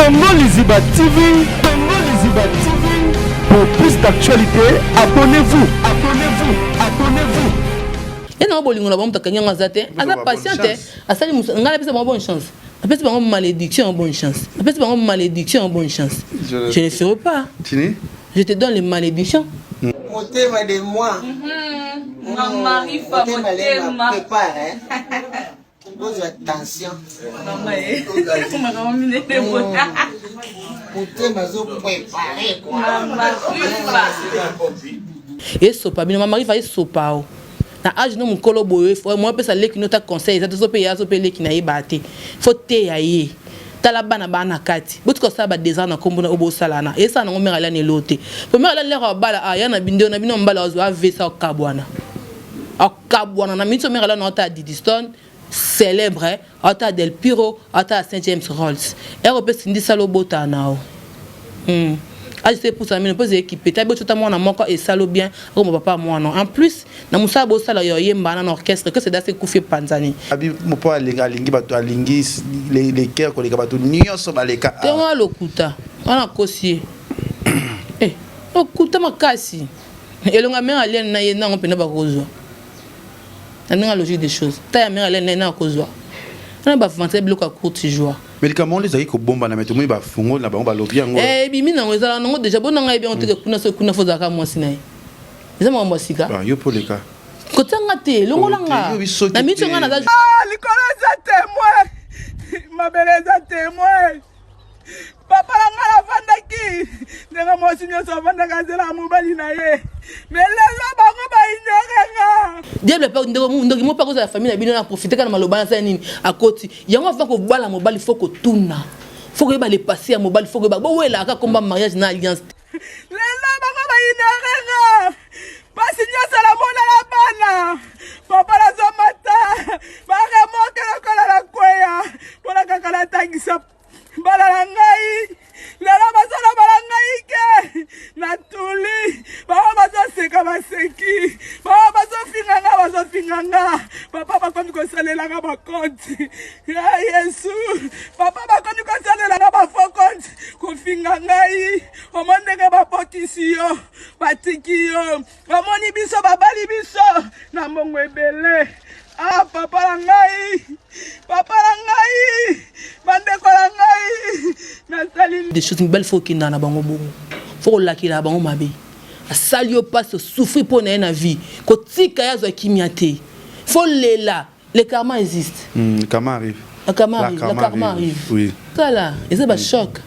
Congo Liziba TV, Congo Liziba TV. Pour plus d'actualité, abonnez-vous, abonnez-vous, abonnez-vous. Et non, bolingo la bombe takanyanga zate. Ada patiente, asali ngala pesa bonne chance. Après c'est une malédiction en bonne chance. Après c'est une malédiction en bonne chance. Je ne ferai pas. Je te donne les malédictions. Motema de moi. Maman arrive à motema. Prépare, hein. Pose attention. Maman, motema zo préparer quoi. Et sopa, bien maman arrive à sopa. Na âge no mukolo boye, moi pesa leki no ta conseil, ça te sope ya sope leki na yebate. Faut te yaye. Talabana bana kati botiko saba désir na kombo na obo salana et ça na ngomera la nelote pomera la lera bala aya na bindo na bino mbala ozo avesa okabwana na mitso mera la nota Didiston célèbre ata Del Piro ata Saint James Rolls europe sindi salo bota nao c'est pour ça mais pose équipe ta boto ta mona moko et salo bien comme papa moi non en plus na musa bo sala yo yemba na orchestre que c'est d'assez Koufi Panzani abi mo po alingi bato alingi les cœurs ko les bato nyonso baleka te wa lokuta wana kosi lokuta makasi elonga mère alien na yena ngopena ba kozwa na logique des choses ta ya mère alien na kozwa na ba fancer bloka courte joie médicament les aïko bomba na meto mo ba fungo na ba lobi yango bimi na ngozala nango déjà bona ngai bien on te kuna fozaka moi sinai eza mo mbosika ba yo poleka kotanga te longolanga na mitso ngana za likolo za témoin ma beleza témoin papa ngala vandaki ndenge mosi nyoso vandaka zela mobali na ye mais lelo bango ba ignorenga diable pa ndenge mo pa ko za famille na bino na profiter kana maloba na sa nini akoti yango fa ko bala mobali faut ko tuna faut que ba le passer à mobali faut que ba bo wela ka komba mariage na alliance lelo bango ba ignorenga pasi nyoso la mona la bana papa la zomata ba remonte la kola la kweya pona kakala tangisa balangai lelo basala balangai ke na tuli baba bazoseka baseki baba bazofinganga papa bakomi kosalelanga bakonti ya yesu papa bakomi kosalelanga bafokonti kofinga ngai omondenge bapokisi yo batiki yo omoni biso babali biso na mbongo ebele papa la ngai bandeko la ngai nasali des choses belle faut qu'il na bango bongo faut la ki la bango mabe asalio passe souffrir pour na vie ko tika yazo kimiate faut le karma existe karma arrive le karma arrive oui ça là et ça ba choc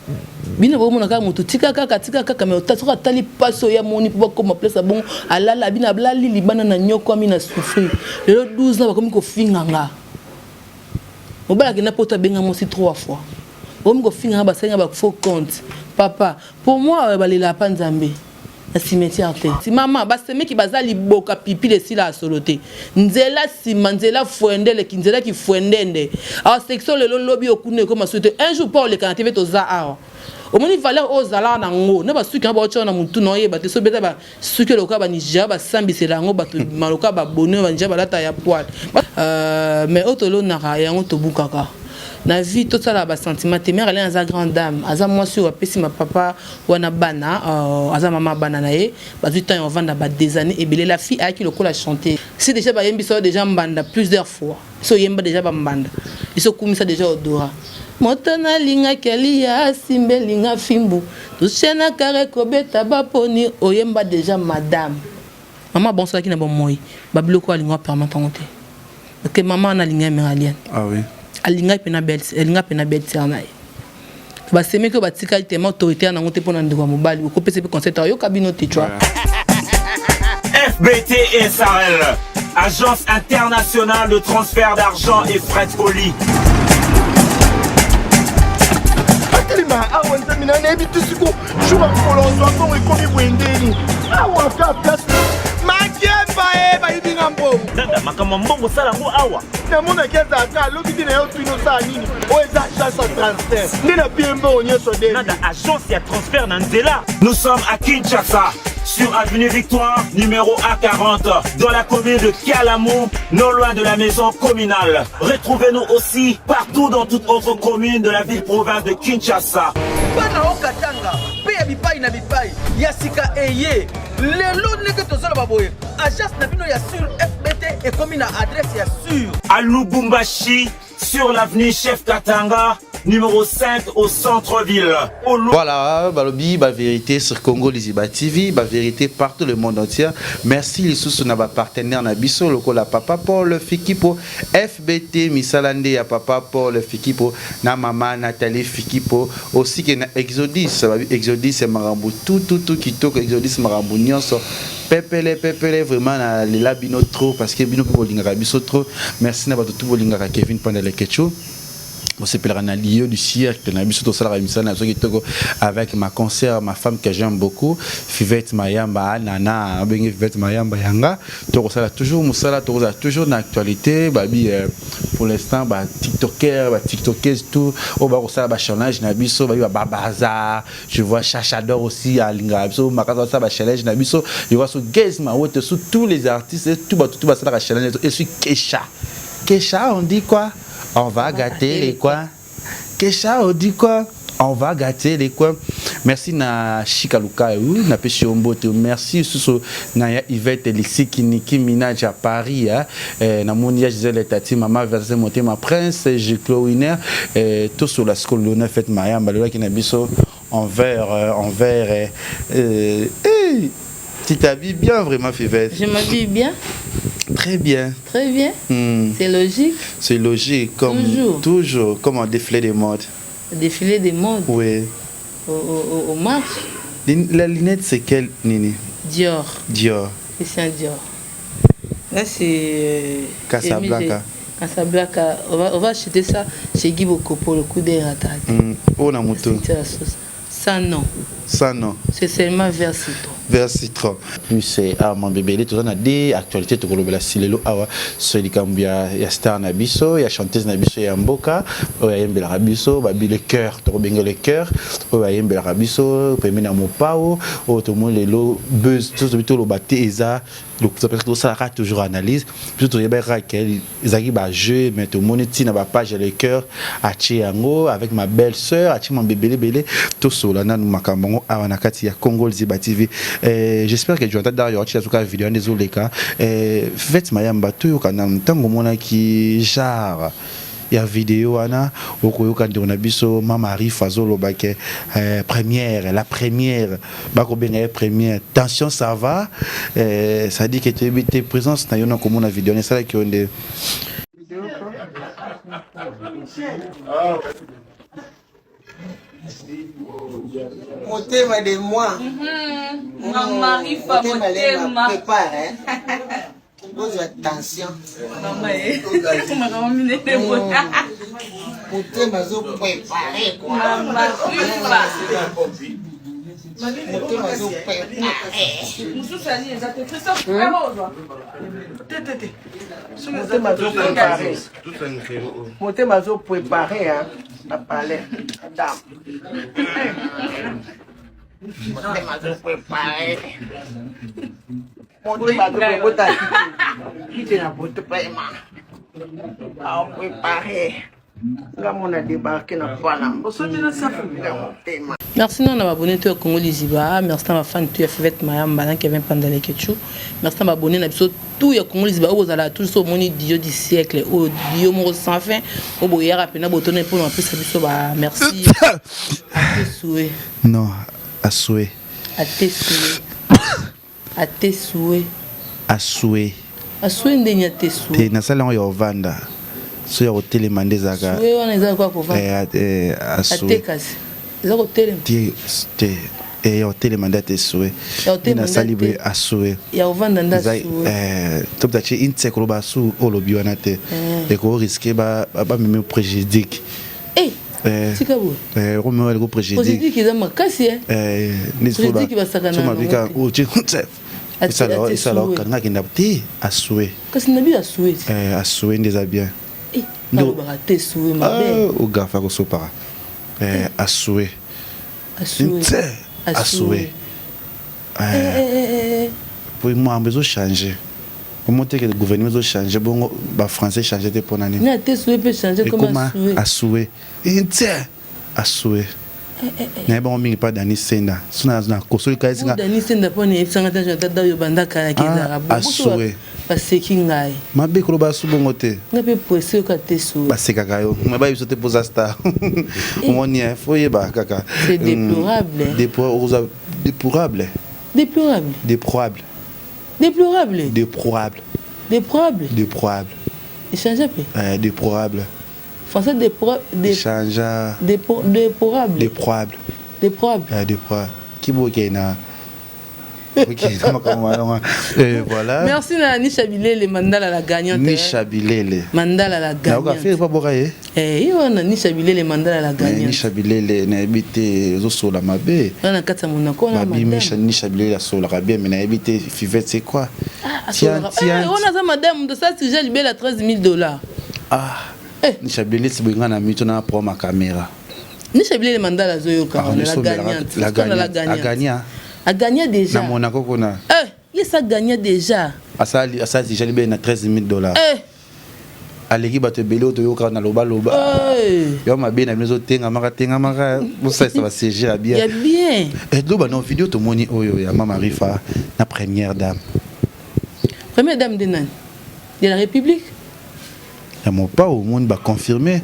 bino bo mona ka moto tika kaka mais otatoka tali passo ya moni pour comme place bon alala bina blali libana na nyoko amina souffrir le 12 na ba comme ko finganga mobala ki na pota benga mosi 3 fois omi ko finganga ba senga ba faux compte papa pour moi balela pa nzambe na cimetière te si maman ba seme ki bazali boka pipi de sila solote nzela sima nzela fuendele ki nzela ki fuendende a section le lobby okune comme souhaiter un jour pour le cantive to za a au moni valeur aux ala na ngo na ba suki na ba otona muntu no yeba te so beta ba suki loka ba nija ba sambisela ngo ba to maloka ba bonheur ba nija ba lata ya poil mais otolo na ka yango to bukaka na vie tout ça là ba sentiment te mère elle est une grande dame aza moi sur pesi ma papa wana bana aza maman bana na ye ba 8 ans on vend ba des années et belé la fille a qui le cola chanter c'est déjà ba yembi so déjà mbanda plusieurs fois so yemba déjà ba mbanda iso kumisa déjà odora motana linga kelia simbe linga fimbu tuchena kare kobeta baponi oyemba déjà madame maman bon ça qui na bon moi ba bloko linga permanente que maman na linga meralienne ah oui alinga pena belle ternai ba seme ko batika tellement autorité na ngote pona ndeko mobali ko pese pe conseil yo kabino te tu vois FBT SARL Agence internationale de transfert d'argent et frais de colis. Awa nzamina na ebitu siko shuba kolonzo ngo ekomi bwendeni awa ka place makemba ba yibinga mbo Nanda makama mbongo sala ngo awa na mona keza ka lobi na yo tuino sa nini o eza chance à transfert ndina piembo onyeso de Nanda agence ya transfert na nzela. Nous sommes à Kinshasa sur Avenue Victoire, numéro A40, dans la commune de Kalamou, non loin de la maison communale. Retrouvez-nous aussi partout dans toute autre commune de la ville-province de Kinshasa. Bana okatanga pe ya bipai na bipai ya sika eye lelo ndenge tozala baboye agence na bino ya sur FBT et comme na adresse ya sur à Lubumbashi, sur l'avenue Chef Katanga, numéro 5 au centre-ville. Voilà, balobi, ba vérité sur Congo Liziba TV, ba vérité partout le monde entier. Merci les sous na ba partenaire na biso loko la papa Paul Fikipo, FBT Misalande ya papa Paul Fikipo, na maman Nathalie Fikipo, aussi que na Exodus, Exodus et Marambu tout kitoko Exodus Marambu nyonso. Pepele vraiment na lela bino trop parce que bino po lingaka biso trop. Merci na ba tout bolingaka Kevin Pandele Ketchou. On s'appelle Ranalio du siècle, avec ma concert, ma femme que j'aime beaucoup, Fivette Mayamba, Nana, Fivette Mayamba Yanga. Toujours Moussala, toujours dans l'actualité. Pour l'instant, TikTokers, tout. Au bar, ça, challenge, Nabiso, Babaza. Je vois Chachador aussi à Lingabso, Makasa, challenge, Nabiso. Je vois sur Gaze, sous tous les artistes, tout ça, challenge. Et suis Kesha. Kesha, on dit quoi? On va gâter les coins. Kesha, on dit quoi? On va gâter les coins. Merci na Chikaluka, na Péchiombote. Merci sous na Yvette Elixi Niki Minaj à Paris. Na Monia Gisèle Tati, maman versé monter ma prince, j'ai Chloé tout sur la scole de fête Maya, Maloua qui n'a biso envers. Tu t'habilles bien vraiment, Fivette? Je m'habille bien. Très bien. Très bien. C'est logique. C'est logique, comme toujours, comme un défilé des modes. Défilé des modes? Oui. Au marche. La lunette, c'est quelle, Nini? Dior. Dior. C'est un Dior. Là, c'est... Casablanca. Casablanca. On va acheter ça chez Guy Bokopo, le coup des ratats. Oh, na moto. Sans nom. Sans nom. C'est seulement vers citron. Vers citron. C'est mon bébé. Il y a des actualités. Tu peux le silelo awa. Celui qui a star nabiso, il y a chanteuse nabiso, il y a mboka, il y a mbela rabiso, babi le cœur, tu rebenga le cœur, il y a mbela rabiso, tu peux mettre mon pao, tout le monde les lots buzz, tout le bâti eza. Donc ça peut ça toujours analyse. Puis tu rebenga Raquel, ils arrivent à jouer, mais tout le monde tient na page le cœur, à Chiango avec ma belle-sœur, à mon bébé bébé, tout cela na nous makambo awa na kati ya Congo Liziba TV. J'espère que tu entends d'ailleurs tu as tout cas vidéo désolé cas faites mayamba to yo kana ntango mona ki genre ya vidéo ana okoyoka ndona biso mama Rifa zolo bake première la première bako benga première tension ça va ça dit que tu es présence na yo na komona vidéo na sala ki onde Motema de moi. Maman Rifa, motema. Prépare, pose attention. Motema zo préparer quoi. Maman Rifa. Motema zo préparer. Motema zo préparer à parler. Madame. Motema zo préparer. Motema zo préparer. Qui na bote paiement. À préparer. Ngamona débarquer na fana. Bosomina safu motema. Merci à abonné à Congo Liziba, merci à ma fan de Fivette Mayamba Kevin Pandele Ketchou, merci à abonné à tout ya Congo Liziba aux ala tout so moni dio du siècle au dio mo sans fin au boya rapena botonner pour un peu ça biso ba merci à tes souhaits. Non, à souhait. À tes souhaits. À tes souhaits. À souhait. À souhait ndenya tes souhaits. Na sala yo vanda. So ya hotel mandezaka. Souhait on est quoi pour vendre? À souhait. Ils ont hotel. Et hotel mandat est souhait. Na salibre à souhait. Ya vendre nda souhait. Top da chi intse ko ba su olobiwana te. Et ko risquer ba même préjudice. Tika bo. Romo le préjudice. Préjudice qui ma kasi préjudice qui va sakana. Soma bika o chi ntse. Ça alors quand na kinda ti à souhait. Kasi na bi à souhait. À souhait des bien. Non, ba te souhait ma belle. O gafa ko so para. À souhait. À souhait. À souhait. Pour moi, on besoin changer. Comment est-ce que le gouvernement a changé? Bon, les Français changé pour l'année. Mais tu peux changer comment à souhait. Et tiens, à souhait. Mais bon, on pas d'année senda. Si on a un cours sur le cas, c'est d'année senda pour ne pas changer dans le banda kaya à souhait. Parce que kingai. Ma béco le bas sous bon côté. Ne peut pas se cater sous. Bah c'est kakayo. Mais bah il saute pour ça star. On y est. Faut y bah kaka. C'est déplorable. Déplorable. Déplorable. Déplorable. Déplorable. Déplorable. Déplorable. Déplorable. Échange un peu. Déplorable. Français déplorable. Échange. Déplorable. Déplorable. Déplorable. Déplorable. Qui bouge na? Voilà. Merci à Nisha Bilele, mandala la gagnante. Nisha Bilele. Mandala la gagnante. Nisha Bilele, mandala la gagnante. Nisha Bilele, na habité Zosola Mabe. On a 4 monako, on a madame. Nisha Bilele, la Sola bien, mais na habité Fivette, c'est quoi? Tiens. On a madame de ça, si j'ai libéré la $13,000. Nisha Bilele, c'est bien, on a mis ton pour ma caméra. Nisha Bilele, mandala Zoyoka, la gagnante. La gagnante. A gagné déjà. Na Monaco kona. Il ça gagné déjà. Asa déjà libéré na $13,000. Aleki bato belé otoyoka na loba. Yo mabe na mezo tenga maka. Ça va séger bien. Il y a bien. Et loba na vidéo to moni oyo ya Mama Rifa na première dame. Première dame de nan. De la République. Ya mon pas au monde va confirmer.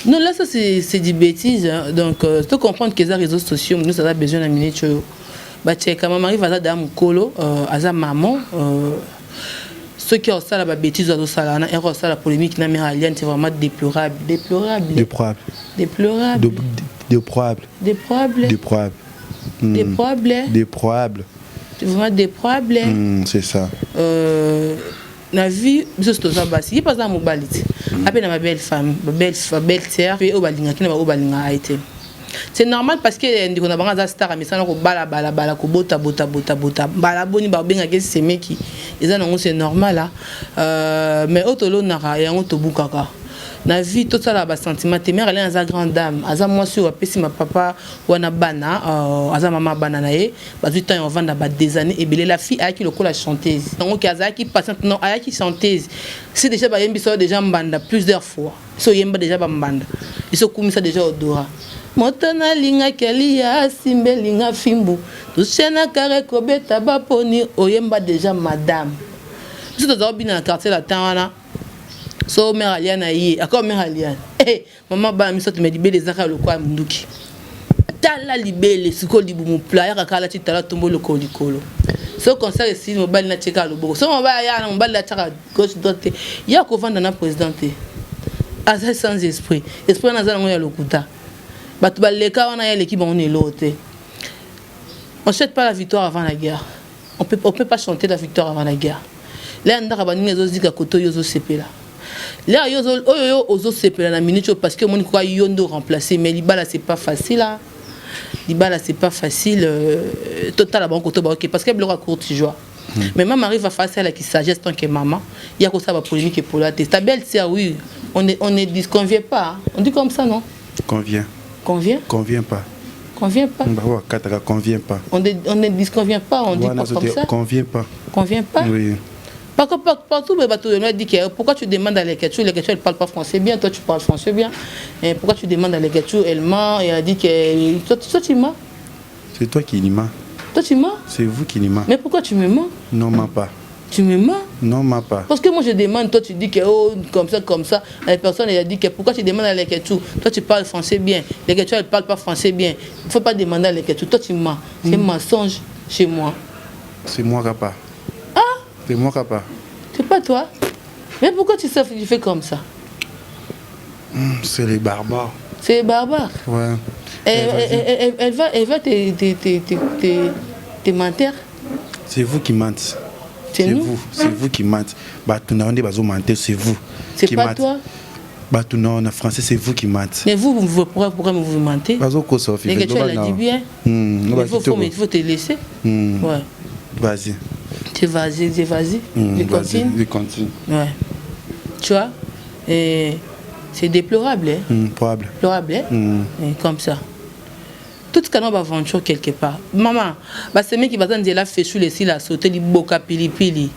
Non là ça c'est du bêtise hein. Donc tu comprendre que les réseaux sociaux nous ça a besoin d'un minute. Quand maman arrive à dame Kolo, à sa maman, ceux qui ont ça la bêtise, la polémique, c'est vraiment déplorable. Déplorable. Déplorable. Déplorable. Déplorable. Déplorable. Déplorable. Déplorable. C'est vraiment déplorable. C'est ça. La vie, je suis tout bas. Il passe à mon balit. Après ma belle femme, belle sœur, et au balinga qui n'a pas au balinga été. C'est normal parce que nous avons des stars mais ça nous bala ko bota bala boni ba benga ke c'est meki c'est normal là mais otolo nara ya ngoto bukaka na vie tout ça là ba sentiment te mère elle est une grande dame aza moi sur pesi ma papa wana bana aza mama bana na ye ba 8 ans on vend ba des années et belé la fille a qui le la chanteuse donc aza qui patiente non a qui chanteuse c'est déjà ba yembi so déjà mbanda plusieurs fois so yemba déjà ba mbanda ils so kumisa déjà odora Motana linga kelia simbe linga fimbu tushena kare kobeta baponi oyemba déjà madame. Si tu as bien dans le quartier la tana so mère Aliane yi encore mère Aliane maman ba mi so te me libé les akala le kwa munduki tala libele siko libu mu pla ya kala ti tala tombo le kolikolo so concert ici mo bali na cheka le boko so mo ba ya na mo bali la chaka gauche droite ya ko vanda na présidente asa sans esprit na za ngo ya lokuta. On ne souhaite pas la victoire avant la guerre. On peut pas chanter la victoire avant la guerre. Là, on a dit que koto yozo sepela. Là, yozo sepela na minute parce que mon quoi yondo remplacer mais libala c'est pas facile là. Libala c'est pas facile total à bon koto parce que bloc à court tu joues. Mais maman arrive à faire ça qui sagesse tant que maman. Il y a quoi ça va polémique pour la tête. Ta belle sœur oui, on ne disconvient pas. On dit comme ça non? Convient. Convient? Convient pas. Convient pas. Convient pas. On ne disconvient pas, on dit pas comme ça. Convient pas. Convient pas? Oui. Partout, on dit que pourquoi tu demandes à l'écriture, l'écriture elle parle pas français bien, toi tu parles français bien. Et pourquoi tu demandes à l'écriture, elle ment et elle dit que toi tu mens. C'est toi qui mens. Toi tu mens? C'est vous qui mens. Mais pourquoi tu me mens? Non, mens pas. Tu me mens? Non, mens pas. Parce que moi je demande, toi tu dis que oh, comme ça. La personne elle a dit que pourquoi tu demandes à l'écriture? Toi tu parles français bien. L'écriture elle parle pas français bien. Il ne faut pas demander à l'écriture. Toi tu mens. C'est un mensonge chez moi. C'est moi qui pas. Ah? C'est moi qui pas. C'est pas toi? Mais pourquoi tu fais comme ça? C'est les barbares. C'est les barbares? Ouais. Elle va te mentir? C'est vous qui mentez. C'est vous qui mentez. Bah, tout le monde va mentir, c'est vous. C'est pas toi? Bah, tout le monde en français, c'est vous qui mentez. Mais pourquoi vous mentez? Bah, les gars, tu l'as dit bien. Il faut te laisser. Ouais. Vas-y. Vas-y. Je continue. Ouais. Tu vois? Et c'est déplorable. Hein? Déplorable. Déplorable. Hein? Et comme ça. Tout ce qu'on a aventure quelque part. Maman, c'est moi qui va dire la fait sur les cils à sauter les boca pili pili.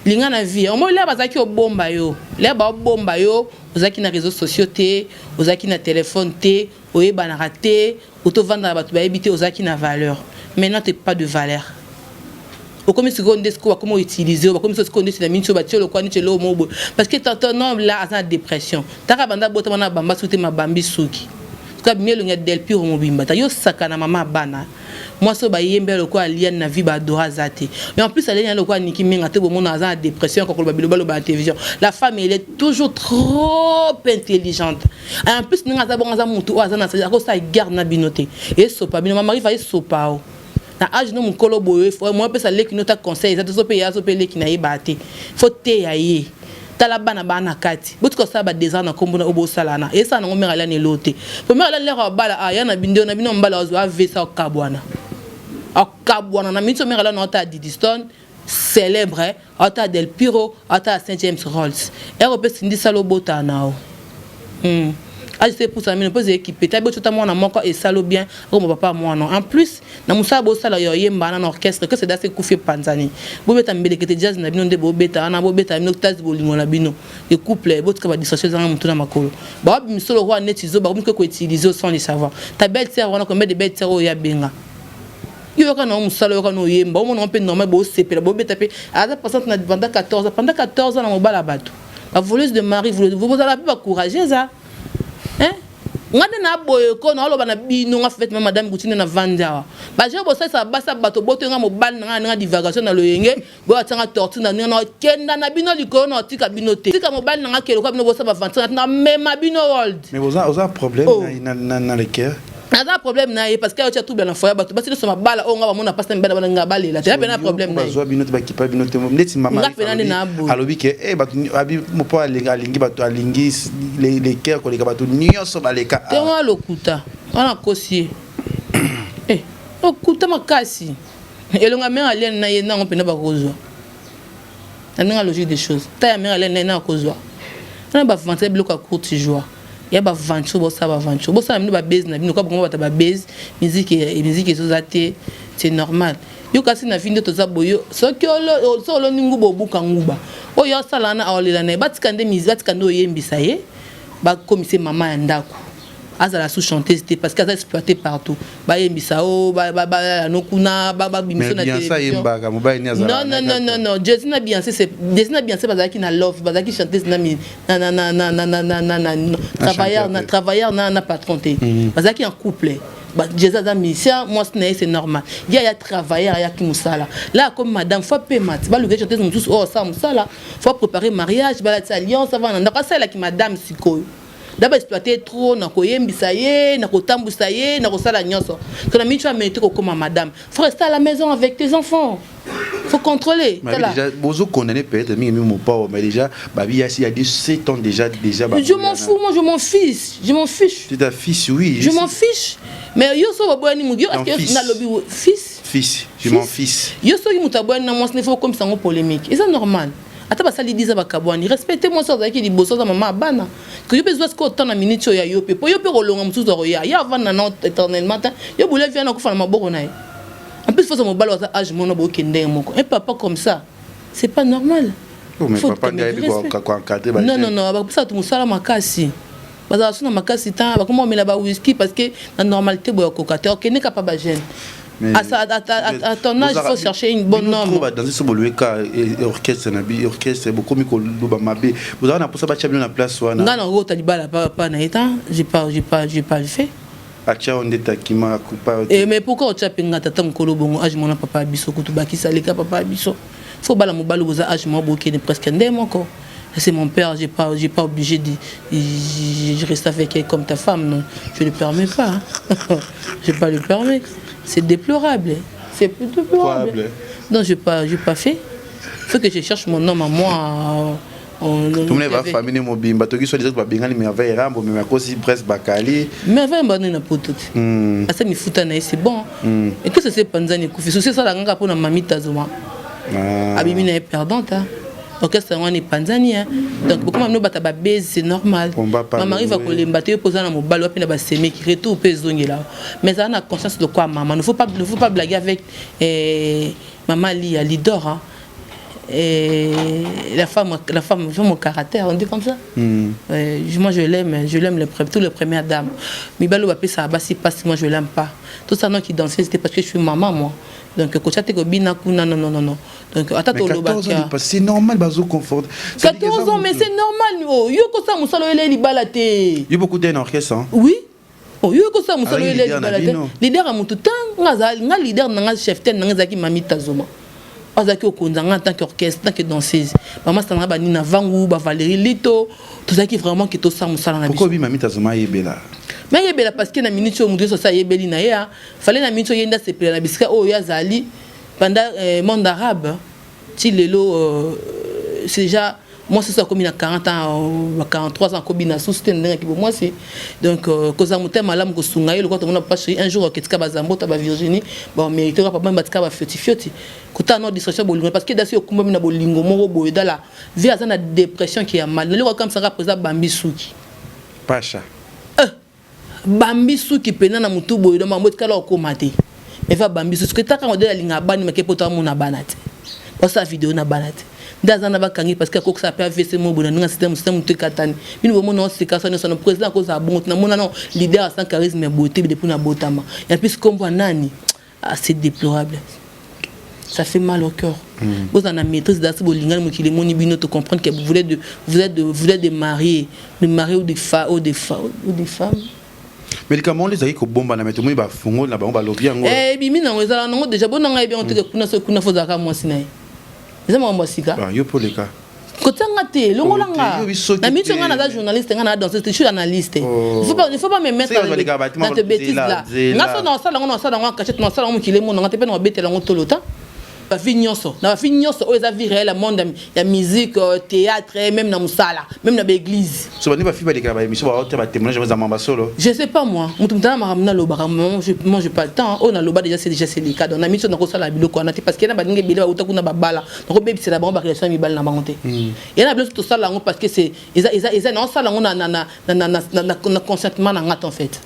Linga na vie. Au moins là bazaki au bomba yo. Là ba bomba yo, bazaki na réseaux sociaux té, bazaki na téléphone té, oye ba na raté, auto vendre ba tu ba éviter bazaki na valeur. Maintenant t'es pas de valeur. Au comme seconde ce qu'on comment utiliser, au comme ce qu'on dit c'est la mine sur bâtiment le quoi ni chez mobo. Parce que ton homme là a une dépression. Taka banda bota na bamba souté ma bambi souki. Quand mieux le del pire mobimba. Ta yo sakana mama bana. Moi so ba yembe le quoi lien na vie ba dora zate. Mais en plus elle est le quoi niki menga te bon na za dépression quand le babilo ba télévision. La femme elle est toujours trop intelligente. Et en plus nga za bon za mutu o za na ça garde na binoté. Et so pa bino mama va so pa. Na âge no mukolo boye moi pe ça le qui nota conseil ça so pe ya so pe le qui na yebate. Faut te yaye. Talabana bana kati botiko sa ba des ans na kombo na obo salana et ça na ngomera la ne lote premier la le bala aya na bindo na bino mbala ozo ave sa kabwana na mitso mera la nota Didiston célèbre ata Del Piro ata Saint James Rolls europe sindi salo bota nao c'est pour ça mais ne pose équipe ta boto ta mona moko et salo bien comme papa moi non en plus na musa bo sala yo yemba na orchestre que c'est d'assez Koufi Panzani bo beta mbele que jazz na bino de bo beta na bo beta no tas bolingo na bino et couple boto ka ba dissocier na mutu na makolo ba bi misolo roi netizo ba ko utiliser sans le savoir ta belle sœur wana combien de belles sœurs ya benga yo ka na musala yo ka no yemba o mona on peut normal bo sepela bo beta pe à passant na pendant 14 ans na mobala bato la voleuse de mari vous allez pas courager ça hein ngane na boye ko na loba na bino nga fête madame Goutine na vanda ba je bo ça basa bato boto nga mobal nga divagation na loyenge bo atanga tortue na na kenda na bino liko na tika bino te tika mobal nga kelo ko bino bo ça ba vanta na même bino world mais vous avez un problème na le cœur. Nada problème na parce que tu tout bien en foyer bato basi so mabala o nga ba mona passe mbena nga balela te bien problème na bazo bino te bakipa bino te ndeti mama alobi ke bato abi mo po alingi bato alingi les cœurs ko leka bato nyonso baleka te wa lokuta wana kosie lokuta makasi elonga mère alien na yena ngopena ba kozwa na logique des choses ta mère alien na kozwa na ba vendre bloc à courte joie. Il y a des aventures, des aventures. Bon, ça, nous avons des aventures, nous avons des baises, musique et c'est normal. Yo kasi na vinde to zaboyo so ki olo ningubo buka nguba o yo sala na awlela na batikande mizati kando yembisa ye ba komise mama ya ndako azala sous chanteuse parce qu'elle a exploité partout ba yembisa o ba no kuna ba bimiso na télévision non Jesina Beyoncé c'est Jesina Beyoncé bazaki na love bazaki chanteuse na travailleur na patron te bazaki en couple Jésus a mis ça, moi c'est normal. Il y a travailleur, il y a qui moussala. Là comme madame, faut payer mat. Bah le gars chanter tous oh ça moussala. Faut préparer mariage, bah la alliance ça va. N'a pas ça là qui madame siko. D'abord exploiter trop, na koyembi ça y est, na kotambu ça y est, na kosala nyonso. Quand la tu vas mettre comme madame. Faut rester à la maison avec tes enfants. Faut contrôler. Mais déjà, vous condamnez peut-être mon père, mais déjà, il y a 17 ans déjà. Je m'en fous, moi je m'en fiche. Je m'en fiche. C'est ta fille, oui. Je m'en fiche. Mais yo so boani mugio est-ce que na lobby fils je m'en fiche. Yo so imuta boani na moi ce n'est pas comme ça en polémique. Et c'est normal. Ata ba sali diza ba kabwani respectez-moi ça zaki liboso za mama bana. Que yo besoin que autant na minute ya yo pe. Po yo pe rolonga musuzo roya. Ya va na non éternellement. Yo boule vient na ko fa na maboko na ye. En plus faut ça mobile à âge mon bo kende moko. Un papa comme ça, c'est pas normal. Mais papa quoi encadrer ba. Non, ba ça tout musala makasi. Parce que na makasi ta ba comment on met là-bas whisky parce que la normalité boya cocateur qui n'est capable jeune. À ton âge, il faut chercher une bonne norme. Dans ce orchestre, beaucoup mieux que vous avez pour ça battre bien la place. Non, j'ai pas le fait. Mais pourquoi tu as payé tata mkolo bongo âge mon papa biso kutu bakisa leka papa biso. Faut bala mobalo boza âge mo boké presque ndem encore. C'est mon père, j'ai pas obligé de je reste avec elle comme ta femme, non. Je le permets pas. Je pas le permettre. C'est déplorable. C'est plus déplorable. Non, j'ai pas fait. Faut que je cherche mon homme à moi. Tout le monde va famille mobile, bah toi qui soit déjà pas bien, mais avec Rambo, mais aussi presque Bakali. Mais avec un na pote. Ah ça me fout na c'est bon. Et que ça c'est Panzani Koufi, c'est ça la nganga pour na mamie Tazoma. Abimi na perdante. orchestre on est Tanzanie donc beaucoup même bata ba base c'est normal maman arrive à kolemba te poser na mobalo puis na ba semé qui retour pe zongela mais ça a conscience de quoi maman ne faut pas blaguer avec maman Lidor hein. Et la femme mon caractère on dit comme ça moi je l'aime tous les premières dames mais balo ba ça basi passe moi je l'aime pas tout ça non qui dansait c'était parce que je suis maman moi donc quand tu ko bina kuna non donc attends to lo c'est normal bazo confort 14 ans mais c'est normal oh yo ko ça musalo ele libala te yo beaucoup d'un orchestre hein oui oh yo ko ça musalo ele libala te leader a mutu tanga nga leader nga chef ten nga zaki mami tazoma azaki okonzanga en tant qu'orchestre tant que danseuse maman ça ba nina vangu ba Valérie Lito tout ça qui vraiment qui to ça musala na biso pourquoi mami tazoma yebela mais yebela parce que na minute au mudu so ça yebeli na ya fallait na minute yenda se pela na bisika oh yazali pendant monde arabe ti lelo c'est déjà moi c'est ça comme il a 40 ans 43 ans comme il a soutenu ndenge ki moi c'est donc koza mutema malamu ko sunga ile quand on a pas un jour ketika bazambo ta ba Virginie bon mérite pas même batika ba fioti kota no distraction bolingo parce que dasi okumba mina bolingo moko boye dans la vie azana dépression qui a mal le comme ça représente Bambi Suki Pacha Bambi Suki pena na mutu boye do mambo kala okomate mais va Bambi Suki que ta quand de la linga bani mais que poto mona banate parce que vidéo na banate ndazana bakangi parce que ko ça peut AVC mo bona nga système mutu katani bino bo mona c'est ça son président ko za bon na mona non leader sans charisme et beauté depuis na botama et puis comme nani c'est déplorable. Ça fait mal au cœur. Vous en avez maîtrise d'assaut bolingal mokile moni bino te comprendre que vous êtes des mariés, ou des femmes. Mais les camons les aïe ko bomba na meto mo ba fungo na ba lobby yango. Bimi na ngeza na ngo déjà bon nga bien on te kuna fo zaka moi sinai. Eza mo sika. Ba yo pour les cas. Kotanga te longolanga. Na mitu nga na journaliste nga na danseuse je suis analyste. Il faut pas me mettre dans tes bêtises là. Nga so na sala ngo cachette na sala ngo mokile mo nga te pe na betela ngo tolota. La vie nyoso aux avis réels monde la musique théâtre même dans musala même dans l'église so bani ba fi ba de kaba émission ba ba témoignage ba mamba solo je sais pas moi mutumtana maramna loba moi j'ai pas le temps on a loba déjà c'est le cas on a mis sur na ko sala biloko na parce que na ba ninge bile ba utaku na ba bala na ko bebi c'est la ba relation mi bala na bangote et na blesse tout ça là parce que c'est ils non ça là on na consentement na ngat en fait.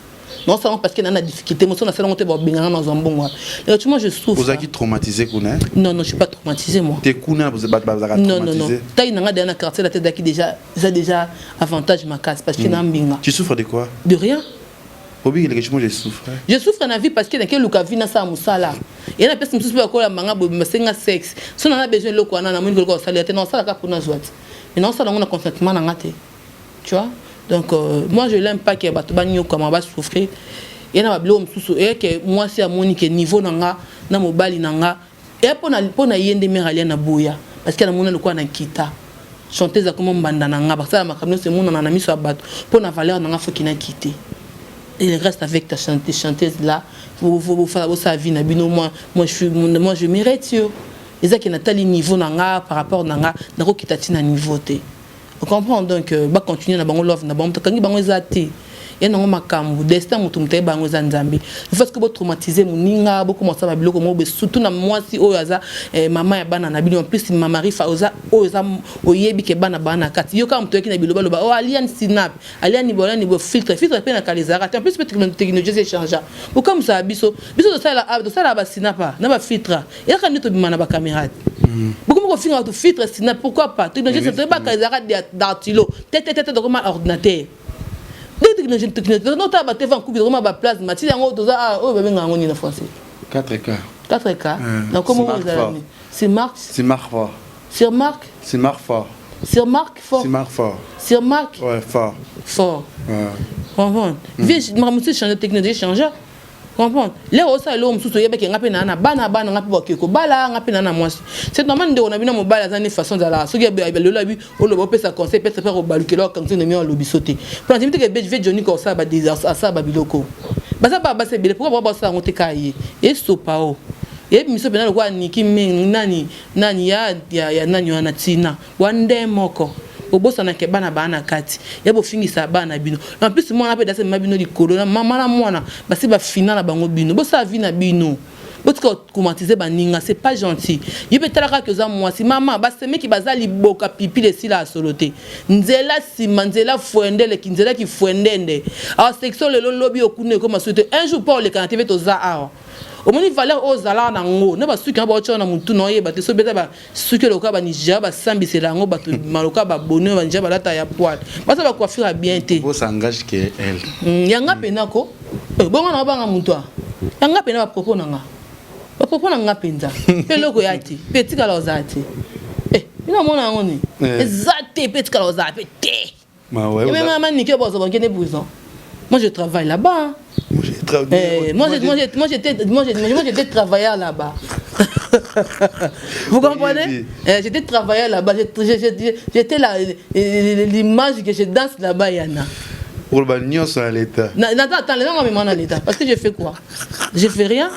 Non seulement parce qu'il y a des difficultés, mais aussi parce qu'il y a des difficultés. Moi je souffre. Vous êtes traumatisé, Kouna? Non, je ne suis pas traumatisé, moi. T'es Kouna, vous êtes traumatisé? Non. T'as une quartier, la tête qui déjà avantage ma case parce qu'il y a un binga. Tu souffres de quoi? De rien. Je souffre. Je souffre dans la vie parce qu'il y a quelqu'un qui a ça musala. Il y a des personnes qui souffrent de manga mais sexe. Si on a besoin de l'eau, on a besoin de l'eau, non ça la pour nous jouer. Mais non ça on a consentement dans la tête. Tu vois? Donc moi je l'aime pas que batubani comment va souffrir et na bablo msusu et que moi c'est à monique niveau nanga na mobali nanga et pona yende meralia na boya parce que na mona lokwa na kita chanteuse comme mbanda nanga parce que makamno c'est mona na miso abato pona valeur nanga faut qu'il na quitté il reste avec ta chanteuse là vous faire sa vie na bino moi je mérite yo les qui na tali niveau nanga par rapport nanga na ko kitati na niveau te. On comprend donc va continuer na bango love na bango kangi bango ezati et non makambu destin mutumte bango zanzambi il faut que vous traumatiser muninga beaucoup commencer ba biloko mo surtout na moi si oyaza maman ya bana na bino en plus ma mari fa oza oyebi ke bana kati yo ka mtu yeki na biloba loba o alian sinap alian ni bola ni bo filtre pe na kalizara en plus technologie c'est changer ou comme ça biso de ça ba sinapa na ba filtre et quand nous bimana ba caméra beaucoup mo finga to filtre sinap pourquoi pas technologie c'est pas kalizara d'artilo tête de comme ordinateur des technologies non ta ba te van couper vraiment ba place mati yango toza o bebe ngango ni na français 4K na comment vous allez c'est marque fort ouais fort comprendre vie je changer technologie changer comprendre les osa l'homme sous yebe ke ngape na bana ngape ba keko bala ngape na moi c'est normal de on a bien mobile dans une façon de la so yebe le labi o le bopesa conseil peut faire au balukelo quand tu ne mi en lobby sauter pour dire que be Johnny ko ça ba des ça ba biloko ba ça ba c'est bien pourquoi ba ça on te cahier et sopao et miso bena kwa niki nani ya nani wana tina wande moko obosa na ke bana kati yabo fingisa bana bino en plus moi on appelle ça mabino likolo na mama na mwana basi ba final bango bino bosa vi na bino botika commentiser baninga c'est pas gentil yebe talaka que za moi si maman ba seme ki bazali boka pipi le sila soloté nzela sima nzela fuendele ki nzela ki fuendende a section le lobby okune comme souhaiter un jour pour le canapé to za a au moni valeur aux zala na ngo na ba suki na ba chona mutu no ye ba te so beta ba suki loka ba nija ba sambi la ngo ba to maloka ba bonheur ba nija ba lata ya poil ba ça ba coiffure bien te beau s'engage que elle yanga penako bongo na ba nga mutu yanga pena ba propos na nga ba propos na nga penza pe loko yati petit kala ozati ina mona ngoni ezate petit kala ozati te ma ouais mais maman ni que bozo banque ne bouson moi je travaille là-bas moi j'étais travailleur là-bas. Vous comprenez? J'étais travailleur là-bas. J'étais là, l'image que je danse là-bas, Yana. Pour le bagnon sur l'état. Attends, les gens m'ont mis en l'état. Parce que je fais quoi? Je fais rien.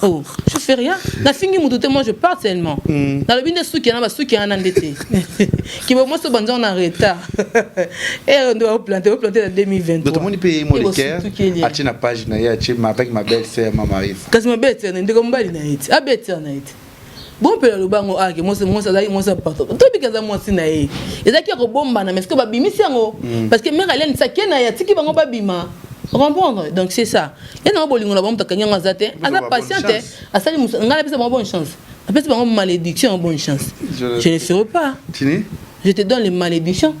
Oh, je fais rien. La fille qui moi je pars tellement. Dans le but de ceux qui en a ceux qui en endetté. Qui vont moi se bandir en retard. Et on doit planter en 2023. Tout le monde paye mon liqueur. As-tu une page avec ma belle-sœur, ma mari? Quand ma belle-sœur n'est comme belle naït. Ah belle-sœur naït. Bon pe le bango ah que moi ça partout. Tout bien que moi si naït. Et ça qui est bomba na mais ce que ba bimi siango parce que mère Hélène ça qui na ya tiki bango ba bima. Comprendre donc c'est ça et non bolingo la bombe takanya zate ada patiente asali ngala pesa bonne chance après c'est bonne malédiction bonne chance je ne ferai pas je te donne les malédictions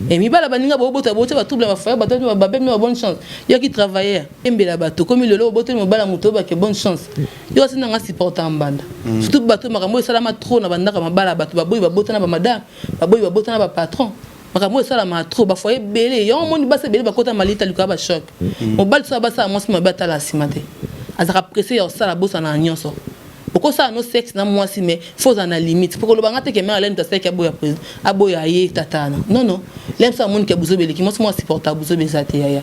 et mi bala baninga bobota bota ba trouble ba frère ba ba ba bonne chance yo qui travailler embela bato comme le lo botel mo bala muto ba que bonne chance yo sina nga supporter en bande surtout bato makambo salama trop na bandaka mabala bato ba boy ba bota na ba madame ba boy ba bota na ba patron makambo sala ma trop ba foyer belé yo moni ba se belé ba kota malita luka ba choc mo bal so ba sa moi si ma bata la simate azaka pressé yo sala bosa na nyonso pourquoi ça no sexe na moi si mais faut en a limite pour que le bangate que mère Hélène ta sek aboya président aboya ye tatana non l'aime ça mon ke buzo belé qui moi supportable buzo bezate ya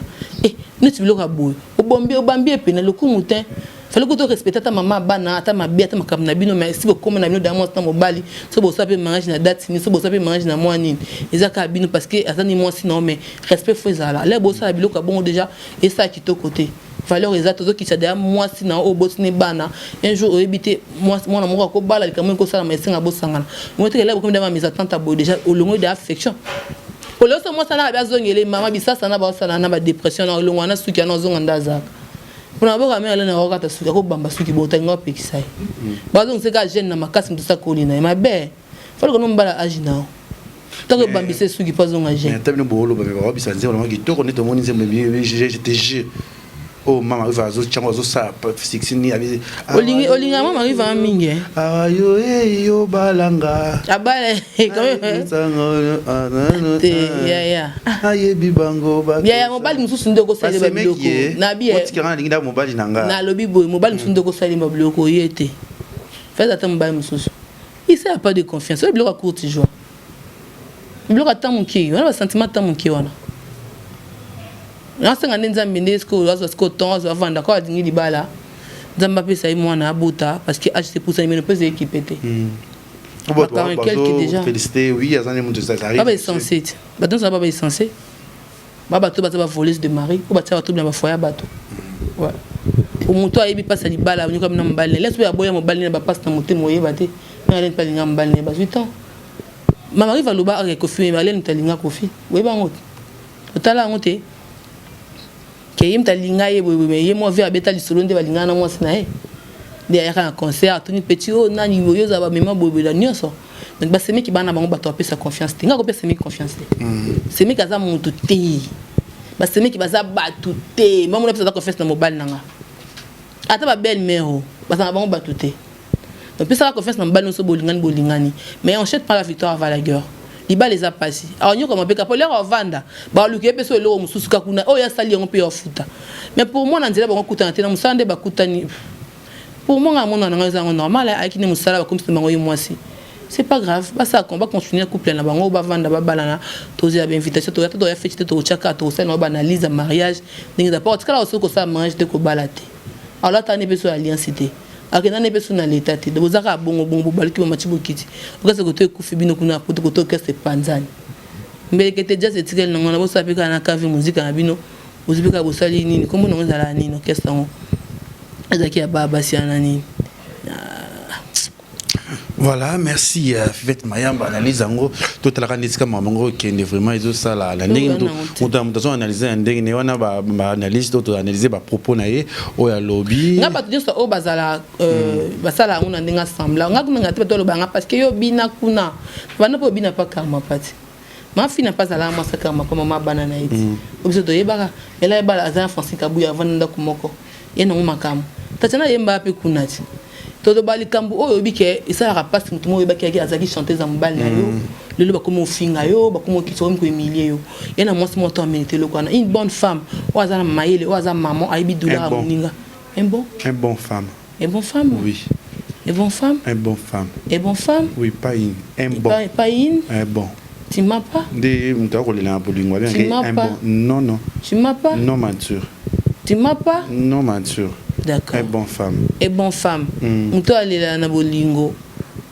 nous tu lo ka boy o bambi pe na le coup moutin fallait que tu respectes ta maman bana ta ma bia ta makamna bino mais si comme na bino dans mon mobali so bo ça peut manger na date ni so bo ça peut manger na moi ni ezaka bino parce que azani moi sinon mais respect faut ça là les bo ça bilo ka bon déjà et ça qui to côté valeur exacte aux qui ça derrière moi sinon au botine bana un jour éviter moi na mo ko bala quand même ko ça mais singa bo sangana moi te là comme dans mes attentes bo déjà au long de affection pour le moi ça na ba zongele mama bisa ça na ba ça na ba dépression na longo na suki na zonga ndaza pour avoir amené à l'enrogata suki ko bamba suki bota ngo pekisai bazo nseka jeune na makasi mtusa kolina ma be faut que nous bala agina tant que bambise suki pas zonga jeune tamino bolo ba ba bisa nzelo ngo to ko neto moni nzembe je oh maman arrive à zo chango zo ça fixini avec olinga maman arrive à mingi ah yo balanga abale quand même ya aye bibango ba ya mobali mususu ndeko sale ba biloko na bien otikana lingi da mobali nanga na lobi boy mobali mususu ndeko sale ba biloko yete fais attendre mobali mususu il sait pas de confiance le biloko courte joie le biloko tamuki on a sentiment tamuki wana nasanga nzambe ndesko wazo skoton wazo vanda kwa dingi libala nzamba pesa yi mwana abuta parce que acheter pour ça mais ne peut équiper te déjà féliciter oui azane mutu ça arrive baba est censé baton ça baba est censé baba to bata ba voleuse de mari ko bata ba to bien ba foya bato ouais au mutu ayebi pasa libala nyuka na mbali laisse ba boya mbali na ba passe na mutu moye bate na len pa linga mbali ba 8 ans mama arrive à loba avec kofi mais len talinga kofi oui ba ngote otala ngote kayim talinga ye ye mo ver beta lisolo nde balinga na mo sina e de ya ka concert tuni petit o nani yo za ba mema bobe la nyonso donc ba semi ki bana bango bato apesa confiance te nga ko pesa semi confiance te semi kaza mutu te ba semi ki baza batu te mamu na pesa confiance na mobile nanga ata ba belle mère ba sa bango batu te donc pesa confiance na mobile no so bolingani mais on achète pas la victoire avant la guerre liba les a passé alors nyoko mapeka pour leur vanda ba luki peso lo mususu kakuna o ya sali ngo pe ofuta mais pour moi na nzela ba kutana te na musande ba kutani pour moi na mona na ngazango normal avec ni musala ba comme c'est bango yimwasi c'est pas grave ba ça on va continuer couple na bango ba vanda ba balana tozi ya invitation to ya to ya fête to chaka to ça no ba analyse mariage ndingi da porte kala osoko ça mariage te ko balate alors là ta ne peso alliance te akena ne peso na l'état te de zaka bongo baliki ba machibo kiti okaze ko to ekufi bino kuna poto ko to kese panzani mbele te just etikele na ngona bo sapika na kavi muzika na bino uzibika bosali nini kombo no ngala nini kesa ngo azaki ya baba sianani. Voilà, merci Fivette Mayamba analyse ango total kandiska mamango qui est vraiment iso sala la ndenge to analyser ndenge ne wana ba analyse to analyser ba propos na ye o ya lobby nga bato nyonso oyo bazala basala yango na ndenge asambla nga kuna ngati bato olobanga parce que yo bina kuna bana mpo bina pa karma pati mafi na pas azala mwasa karma koma mabana na iti obiso toyebaka ela yebala azala Francine Kabuya avanda ndako moko ye nango makamu tatana yemba mpe kuna ti todo bali kambu oyo bike isala rapasi mutu mo yebaki yaki azaki chanteuse en mbali na yo lelo bakomo ofinga yo bakomo kitso ko emilie yo yena mwasi moto amenete lokwana une bonne femme o azala mayele o azala maman aibi douleur moninga un bon femme oui un bon femme un bon femme oui pas une un bon tu m'as pas de mutako le na bolingo bien un bon non tu m'as pas non mature tu m'as pas non mature. D'accord. Et bonne femme. Muto alela na bolingo.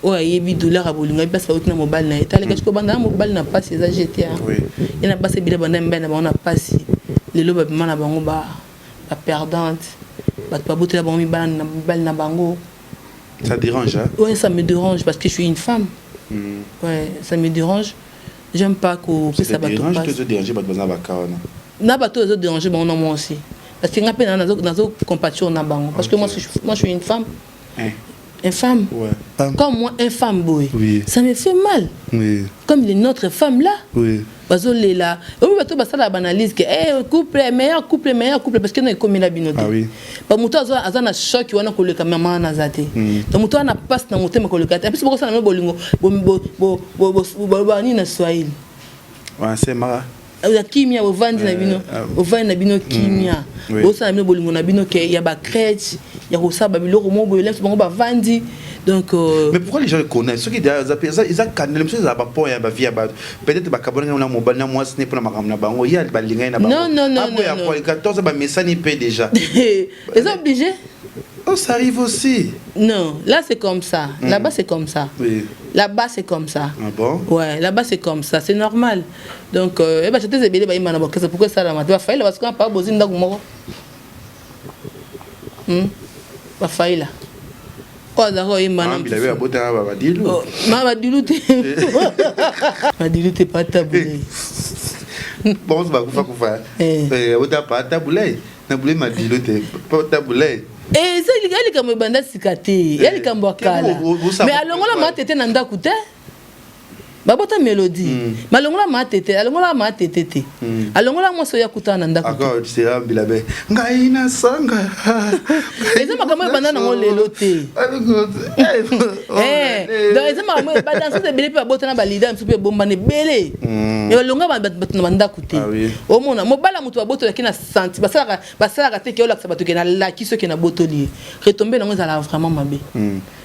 O ayebi douleur a bolingo parce que na mobile na eta le kachiko banda mobile na passe za GTA. Oui. Il na passé bila banda mbena ba na passe. Le loba bima na bango ba perdante. Ba pas boter la bango ba na mobile na bango. Ça dérange hein? Ouais, ça me dérange parce que je suis une femme. Ouais, ça me dérange. J'aime pas que ça bateau passe. Ça dérange que ça dérange ba bana ba kaona. Na bateau ça dérange ba on moi aussi. Parce que nga pe na zo compassion na bango parce que moi je suis une femme. Une femme. Ouais. Comme moi une femme boy. Oui. Ça me fait mal. Oui. Comme les notre femme là. Oui. Bazolé là. Oui bato basala banalise que couple meilleur couple parce que na comme la binote. Ah oui. Ba muto azana choc wana ko le kamama na zate. Donc muto ana passe na motema ko le kata. Puis boko sana bolingo bo ni na Swahili. Ouais, c'est mara. La kimia ovandi na bino kimia osa na bino bolingo na bino ke ya ba crèche ya kosa ba biloko mo boyele bango ba vandi donc mais pourquoi les gens le connaissent ceux qui ils a canel monsieur za ba point ya ba via ba peut-être ba kabona na mobile na moi ce n'est pas na makam na bango ya ba linga na bango non ya kwa 14 ba message pe déjà ils sont obligés. Oh, ça arrive aussi. Non, là c'est comme ça. Là-bas c'est comme ça. Oui. Là-bas c'est comme ça. Ah bon? Ouais, là-bas c'est comme ça, c'est normal. Donc j'étais zébélé ba imana bakasa pourquoi ça la mata faila parce qu'on pas besoin ndako moko. Ba faila. Ko za ko imana. Ah, bila bota ba dilu. Ma ba dilu te. Ba dilu te pas tabulé. Bon, ça va kufa. Bota pas tabulé. Na boulé ma dilu te pas tabulé. Et ça il y a comme banda sikate, il y a comme bakala. Mais alongola ma tete na ndaku te. Babota mélodie. Mais alongola ma tete, alongola ma tete. Alongola mo so ya kutana na ndaku. Encore c'est là bilabe. Ngai na sanga. Et ça makamo banda na ngo lelo te. Donc ça makamo banda so de belé pa bota na ba leader msupe bomba ne belé. Mais alonga ba na ndaku te. O mona mo bala mutu ba boto ya kina senti. Basala te ke ola ka bato ke na la ki so ke na botoli. Retomber na ngo za la vraiment mabe.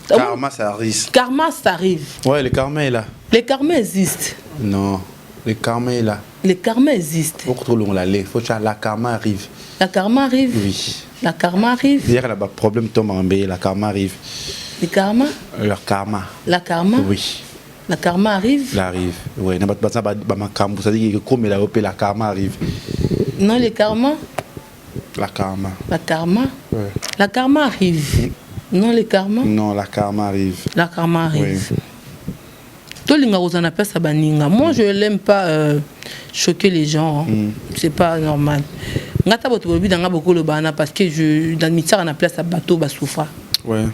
Karma ça arrive. Karma ça arrive. Ouais, le karma est là. Le karma existe. Non, le karma est là. Le karma existe. Faut que l'on l'aller, faut que la karma arrive. La karma arrive. Oui. La karma arrive. Hier là bas problème tombe en bé, la karma arrive. Le karma. Leur karma. La karma. Oui. La karma arrive. La arrive. Oui, n'a pas ça ba makambu, ça dit que comme la opé la karma arrive. Non, le karma. La karma. La karma. Ouais. La karma arrive. Non, le karma. Non, la karma arrive. La karma arrive. Oui. Moi, je n'aime pas choquer les gens. C'est pas normal. Parce que dans le métier, on a place à bateau, à souffrir. Ouais.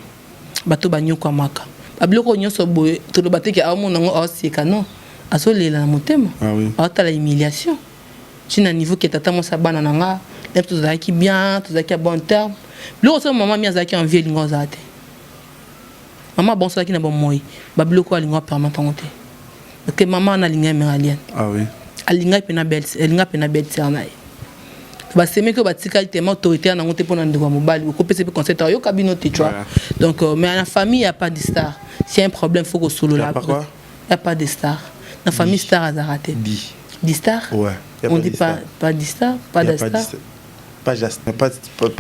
Bateau, bagno, quoi, maka. Abloko, nyo, so, boy, tout le bateau qui a un monde, non, à ce lait, la montée. Ah oui. À la humiliation. J'ai un niveau qui est à mon sabana, nanga, tout ça qui bien, tout ça qui a bon terme. L'autre, maman, mia, qui en vie, l'ingozate. Maman bon ça qui n'a bon moi babilo ko alinga permanent parce que maman na linga meralien ah oui alinga pena belle alinga pena belle ternai ba seme ko batika tellement autorité na ngote pona ndeko mobali ko pese pe conseil yo cabino tu vois donc mais à la famille il y a pas de star s'il y a un problème faut que solo là il y a pas de star la famille star a raté di star ouais on dit pas de star pas de star pas de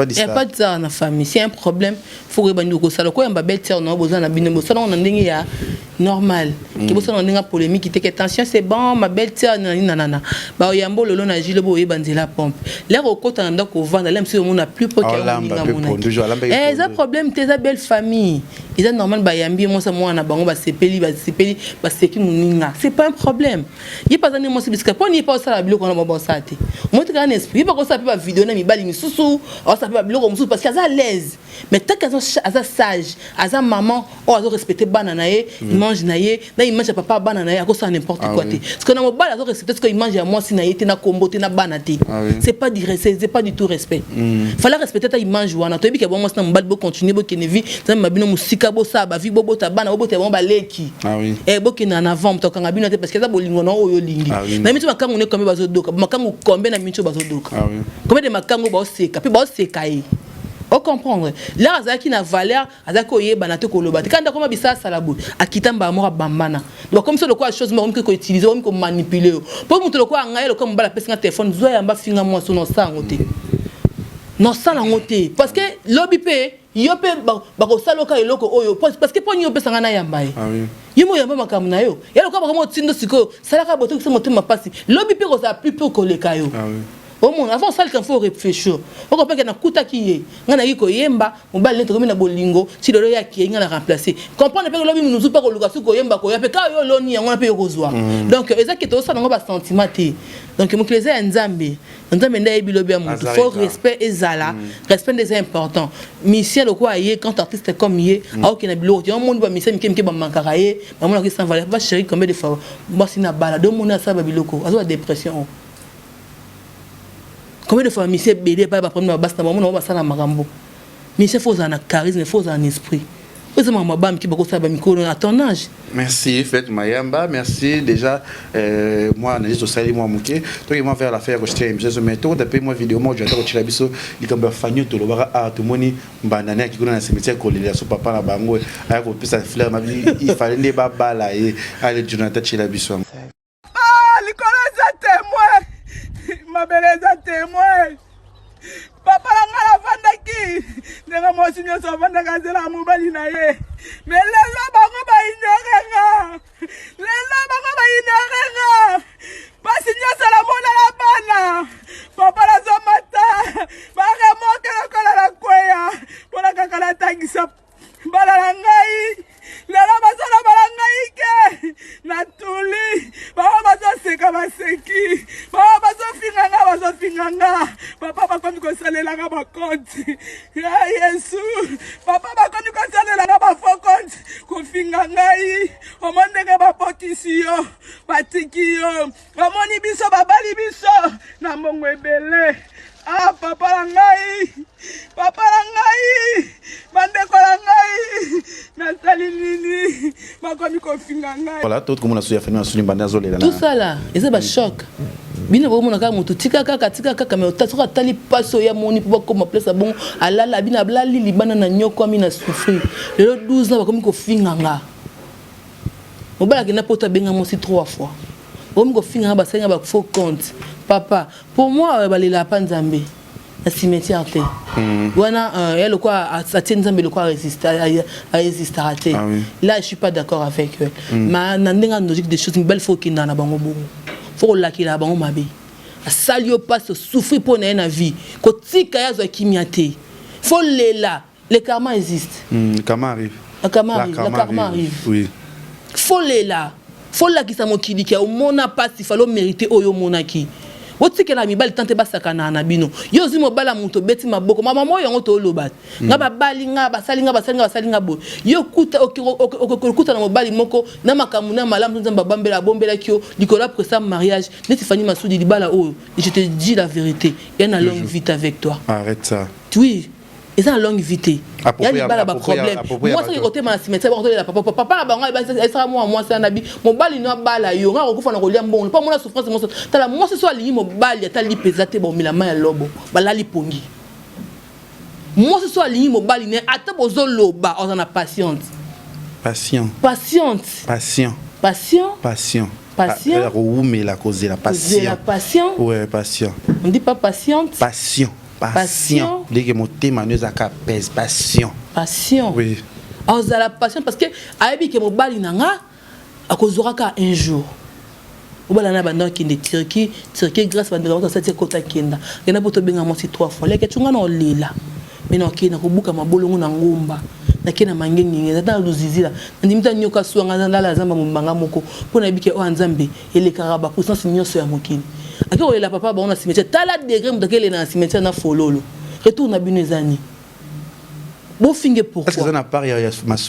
il n'y a pas de ça dans la famille. S'il y a un problème, il faut que ça soit un belle terre, on a besoin d'un bino. Ça, on a normal qui bossa na polémique qui attention c'est bon ma belle tía nanana ba yambo lolo na jile bo yebandela pompe l'air au côté ndako ko vendre l'aime si on a plus pour qu'il y a problème tes belle famille ils ont normal ba yambi moi ça moi na bango ba sepeli ba seki muninga c'est pas un problème il pas dans moi c'est parce que pour n'y pas ça la biloko na ba ça té moi tu as un esprit pas ko ça peut ba vidéo na mi bali mi susu on ça peut ba biloko musu parce qu'elle est à l'aise mais tant qu'elle est sage elle maman on doit respecter banana mange naie na il mange papa banana naie à cause ça n'importe quoi té parce que na mobile doit respecter ce qu'il mange à moi si naie té na combo té na banate c'est pas du tout respect fallait respecter ta image wana to bi ke bon moi na mobile bo continuer bo kenevi ça mabino musika bo ça ba vi bo ta bana bo te bon ba leki et bo ke na avant to kanga bino té parce que ça bolingo na oyo lingi na mitu makango ne kombe bazo doka makango kombe na mitu bazo doka kombe de makango ba seka pe ba seka e on comprendre là azaki na valeur azako yeba na te ko loba quand comme bisa salabo akitamba mora bambana donc comme ça le quoi chose moi ko utiliser ko manipuler pour monter le quoi ngaye le comme bala pesa téléphone zo yamba finga moi so no sa ngote no sa la ngote parce que lobby pe yope ba ko saloka eloko oyo parce que pour yope sanga na yamba yimo yamba makamu na yo ya le quoi ba mo tindo siko salaka boto ko motema pasi lobby pe ko ça plus pour ko le kayo avant ça il faut réfléchir on comprend que na kuta ki ngana yiko yemba mobali neto comme na bolingo si lolo ya ki ngana remplacer comprendre pe lobi nous pas ko luka su ko yemba ko ya pe ka yo loni ngana pe ko zwa donc eza ki to ça ngo ba sentiment te donc mon clé nzambe nda yebi lobi amu faut respect ezala respect des important mission le quoi yé quand artiste comme yé a ki na bilo ti on monde ba mission mike ba mankara yé ba mon ki sans valeur ba chéri combien de fois moi si na bala do mon na sa ba biloko azo dépression. Combien de fois monsieur Bédé pas prendre ma basse na maman on va ça na marambo monsieur faut un charisme faut un esprit vous ma mabam qui beaucoup ça ba micro à ton âge. Merci Fête Mayamba, merci déjà moi analyse au sali moi muké toi il m'a faire l'affaire que je t'ai mais toi depuis moi vidéo moi je t'ai la biso il comme fanyo to lobara a to moni banana qui connait na cimetière kolila so papa na bango aya ko pisa fleur ma vie il fallait les baba là et aller Jonathan la biso Nicolas a témoin ma belle a témoin papa la vandaki nenga mo sinyo so vandaka zela mobali na ye mais lelo bango ba ignorenga pasi nyasa la mona la bana papa la zomata ba remonte la kola la kweya pona kakala tangisa bala la ngai lelo basala bala ngai ke na tuli ba seka baseki ba bazo finganga papa bakomi ko salela nga ba compte ya Yesu papa bakomi ko salela nga ba faux compte ko finganga yi o mondenge ba potisi yo batiki yo o moni biso babali biso na mbongo ebele ah papa la ngai bandeko la ngai na sali nini bakomi ko finganga voilà tout comme on a souya fait na suni banda zolela tout ça là et ba choc bino bo mona ka mutu tika kaka mais otasoka tali paso ya moni po ko ma place bon alala bina blali libana na nyoko mi na souffrir le 12 na bakomi ko finganga obala kina pota benga mo si 3 fois bakomi ko finganga ba senga ba faux compte papa pour moi balela pa nzambe na cimetière te wana elle le quoi ça tient nzambe le quoi résister à rater là je suis pas d'accord avec eux mais na ndenga logique des choses belle faut qu'il na bango bongo faut la qu'il a bango mabe salio passe souffrir pour na vie ko tika ya zo kimiate faut le karma existe karma arrive le karma arrive oui faut la qui sa mokili ki au mona passe il faut mériter oyo monaki otike la mibali tante basaka na bino yo zimo bala muntu beti maboko mama moyo ngoto lobat ngaba bali ngaba salinga bo yo kuta okuta na mobali moko na makamu na malamu nzamba bombela kio likola pour ça mariage neti fani masudi libala oyo je te dis la vérité il y a une longue vie avec toi arrête ça oui et ça longue vie il y a des balles à problème moi c'est côté ma cimetière la papa la bango elle sera moi c'est un habit mon bali no bala yo nga ko na ko lia mbongo pas moi la souffrance moi tala moi ce soit li mo bali tali pesate bon milama ya lobo bala li pongi moi ce soit li mo bali ne ata bozo loba on a patiente mais la cause la passion ouais passion on dit pas patiente passion dès que mon thème nous a pèse passion oui azala patient parce que ayebi ke mobali nanga akozoraka un jour obala na banda kende Turquie grâce bandela ko sati kota kenda kena poto benga mo 3 fois leke tunga na olela mena okina kubuka mabolongo na ngomba nakena mangengi nda luzizila ndimita nyoka swanga na la zamba mbanga moko pona bike o nzambe elekara ba puissance nyonso ya mokili akiko olela papa ba on a cimetière tala degré mudakele na cimetière na fololo retour na binezani bon finge pourquoi parce que ça n'a pas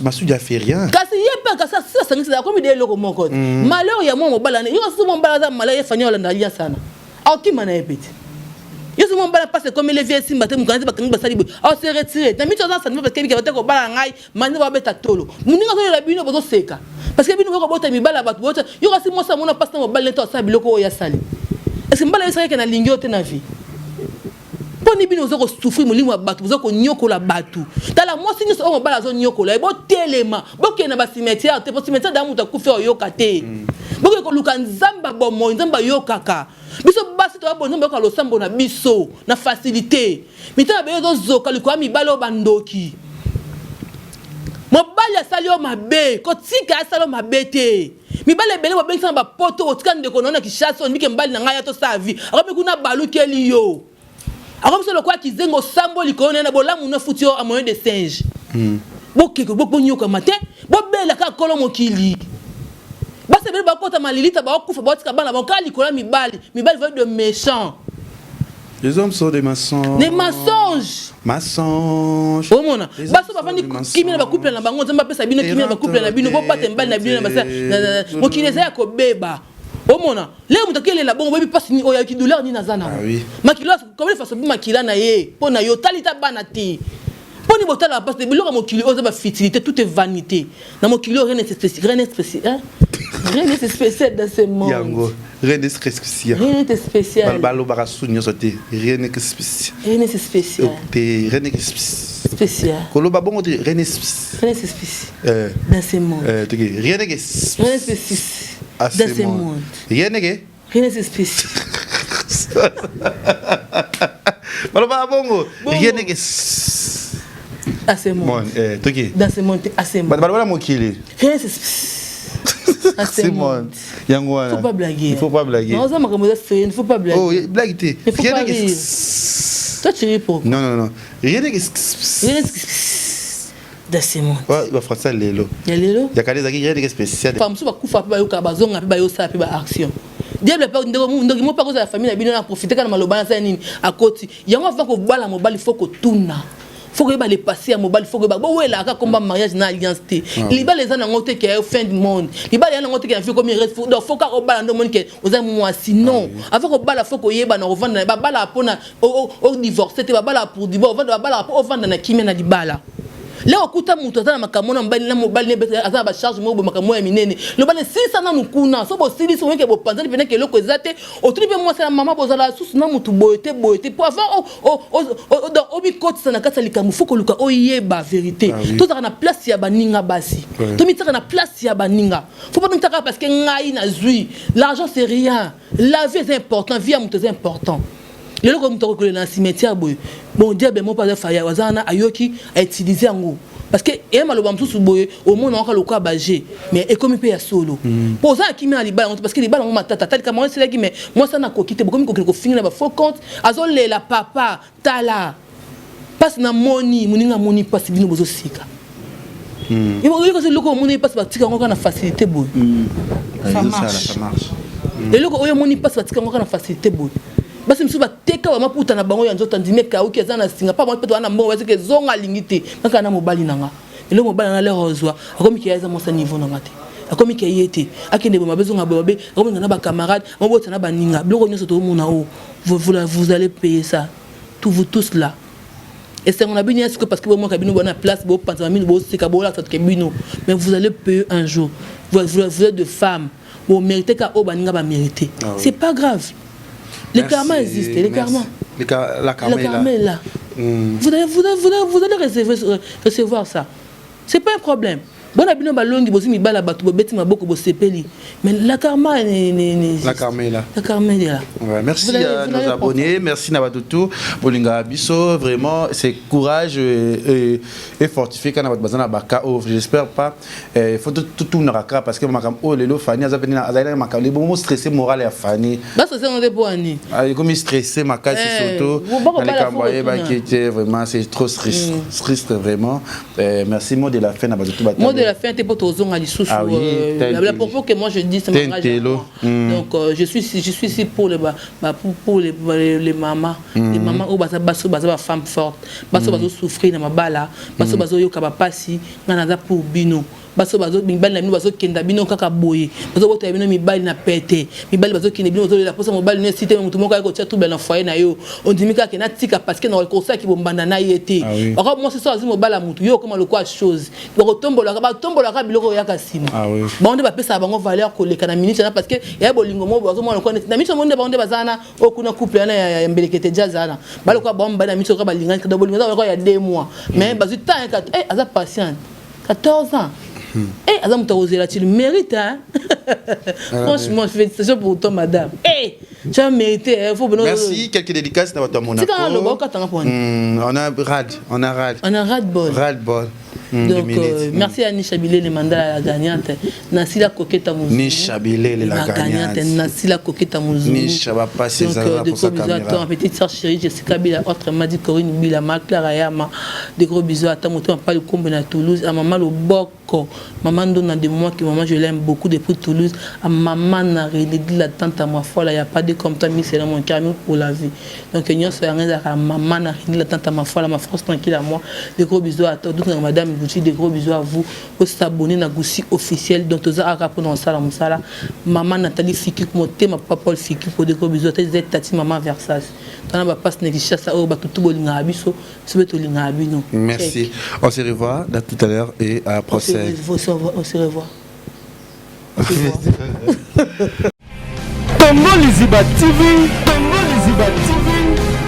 Massoudi a fait rien kasi yepa kasa ça sangisi da comme des loko moko malheur ya mo mobala ne yo so mo mbala za malaya fanya wala ndalia sana au qui mana epeti yo so mo mbala passe comme les vieux simba te mukanzi bakangi basali bo au se retirer na mito za ça parce que bika batako bala ngai mani ba beta tolo muninga so la bino bozo seka parce que bino ko bota mi bala batu bota yo kasi mo sa mona passe na mobala to sa biloko o ya sali est-ce que mbala yesa ke na lingio te na vie poni bino zo ko souffrir molimo ya batu zo ko nyokola batu tala mo sinyo so mobala zo nyokola e bo telema bo ke na ba cimetière te po cimetière da muta ku fe oyoka te bo ko luka nzamba bomo nzamba yokaka biso basi to bo nzamba ko lo sambo na biso na facilité mitana be zo zoka luko mi balo bandoki mobali asali o mabe ko tika asalo mabe te mibale bele bo bengisa ba poto otikande ko nona ki chasse on mike mbali na ngaya to sa vie akobe kuna balu keli yo alors que le quoi qui zengo sambo likone na bolamu na futi a moyen de singe bokeko bokonyoka matin bobela ka kolo mokili base bele bakota malilita ba okufa botika bana ba likola mibali va de méchants. Les hommes sont des mensonges. Des mensonges. Mensonges. Oh mon baso ba fandi kimina ba couple na bango nzamba pesa bino kimina ba couple na bino bo pate mbali na bino na basa mokileza ya ko beba. Oh mon les mutakele la bon webi passe ni oya ki douleur ni nazana. Ah oui. Makila comme les façon makila na ye pona yo talita banati. Poni botala passe de biloko mokili oza ba futilité tout est vanité. Na mokili rien n'est spécial, rien n'est spécial. Rien n'est spécial dans ce monde. Yango, rien n'est spécial. Rien n'est spécial. Balbalo barasunyo sote, rien n'est spécial. Rien n'est spécial. Rien n'est spécial. Spécial. Koloba bongo rien n'est spécial. Rien n'est spécial. Dans ce monde. Rien n'est spécial. Rien n'est spécial. Dans ce monde. Rien n'est spécial. Balba bongo rien n'est à ce monde. Dans ce monde, à ce monde. Balbala mokili. Rien n'est spécial. À ce monde. Yangoana. Il faut pas blaguer. Il faut pas blaguer. Non, ça m'a comme ça, il ne faut pas blaguer. Oh, blague t'es. Il faut pas rire. Toi tu ris pourquoi? Non. Rien n'est dans ce monde. Ouais, il va français lelo. Il y a lelo. Il y a quand des rien de spécial. Femme sous ba kufa pa yo ka bazonga pa yo sa pa action. Diable pa ndeko mo pa ko za famille na bino na profiter kana maloba na sa nini akoti. Yango va ko bala mobali faut ko tuna. Faut que les passer à mobile, faut que bon ouais là combat mariage na alliance té. Liba les ana ngote ke fin du monde. Liba les ana ngote ke fait comme il reste donc faut ka obala ndo monde ke oza moi sinon avant ko bala faut ko yeba na revendre ba bala pona au divorce c'était ba bala pour divorce ba bala pour vendre na kimena di bala. Là okuta mutu atana makamona mbali na mobile ne beta azaba charge mo makamona minene. Le bale 600 na nukuna so bo sili so ke bo panzali pene ke loko ezate otuli pe moi c'est la maman bozala susu na mutu boyete pour avant dans obi côté sana kata likamu foko luka oyeba vérité. Tout ça na place ya baninga basi. To mitaka na place ya baninga. Faut pas mitaka parce que ngai na zui. L'argent c'est rien. La vie est important, vie à mutu c'est important. Le loco mutako ko na cimetière boy. Bon Dieu ben mon père faya wazana ayoki a utiliser ngo parce que et maloba msusu boy au monde on ka loka bager mais et comme pe ya solo. Pour ça qui met à libala parce que libala on matata tel comme c'est là qui mais moi ça na ko kite comme ko finir ba faux compte azole la papa tala passe na moni muninga moni passe bino bozo sika. Et bon que c'est loco moni passe ba tika ngo na facilité boy. Ça marche. Et loco oyo moni passe ba tika ngo na facilité boy. Basi msuba teka wa maputa na bango ya nzoto ndimeka uki azana singa pa mpeto wana mbongo bazike zonga lingite naka na mobali nanga ele mobali na le rozwa akomi ki yaza mosa niveau na ngate akomi ki yete akende bo mabezo nga bobe akomi na ba camarades mobota na baninga bloko nyoso to mona o vous allez payer ça vous tous là et c'est on a bien est-ce que parce que moi kabino bona place bo panza mine bo sika bo la ça kabino mais vous allez payer un jour vous êtes de femmes vous méritez ka o baninga ba mériter c'est pas grave. Le karma existe, le karma. La karma est là. Vous allez recevoir ça. C'est pas un problème. Bona bino balongi bosi mibala batu bobeti maboko bosepeli. Mais la karma La Carmela. La Carmela. Ouais, merci à nos abonnés, merci Nabatutu, Bolinga Abisso, vraiment c'est courage et fortifié quand on a baka j'espère pas il faut tout naraka parce que makam oh lelo Fanny azapeni azali makam les bons stressé moral ya Fanny. Ba ça on est pour ani. Comme stressé makasi surtout dans les camboyés bah qui était vraiment c'est trop triste vraiment. Merci mot de la fin Nabatutu. Mot de la fin t'es pour tozong ali sous la propos que moi je dis c'est mon rage. Donc je suis ici pour les mamans, les mamans où baso femme forte, baso souffrir dans ma bala, baso yo kabapasi, ngana pour bino. Baso mibali na bino baso kenda bino kaka boye baso bota bino mibali na pete mibali baso kenda bino baso la posa mobali ne cité mutu moko ko tia tout bel na foyer na yo on dit mika ke na tika parce que na reconcile ki bombanda na yete alors moi c'est ça azimo bala mutu yo comme le quoi chose ba tombola ka biloko ya kasima ba onde ba pesa bango valeur ko le kana minute na parce que ya bolingo mo baso mo ko na minute monde ba onde bazana o kuna couple ya mbelekete jazana ba le quoi ba mba na minute ko ba lingana ka bolingo za ko ya 2 mois mais bazu temps aza patient 14 ans. Adam tu le mérites, hein? Franchement, félicitations pour toi, madame. Tu as mérité. Merci. Quelques dédicaces dans votre Monaco. On a ras-le-bol. Ras-le-bol. Donc, merci à Nishabile, le mandat la gagnante. Nasila Koketa Mouzou. Nishabile, la gagnante. Nasila Koketa Mouzou. Nishabile, pas ses arabes pour sa caméra. Ma petite soeur chérie, Jessica Bila, autrement dit Corinne Bila, Clara Yama. Des gros bisous à ta moto, pas le combo à Toulouse. À maman le Boko. Maman donne des moments que maman je l'aime beaucoup depuis Toulouse. À maman n'a rien dit la tante à ma foi, il n'y a pas de comme toi, mais c'est dans mon cœur pour la vie. Donc, il y a maman n'a rien dit la tante à ma foi, ma force tranquille à moi. Des gros bisous à toi, madame. Des gros bisous à vous. Vous s'abonnez à Goussi officiel. Donc, vous avez rappelé dans la salle. Maman Nathalie Fiki, mon thème, ma papa Fiki, pour des gros bisous. Vous êtes tati maman Versace. Dans la passe négligée, ça, oh, tout le monde a abisso. Merci. On se revoit tout à l'heure et à la prochaine. On se revoit. Tongo Liziba TV. Tongo Liziba TV.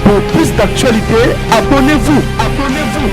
Pour plus d'actualité, abonnez-vous. Abonnez-vous.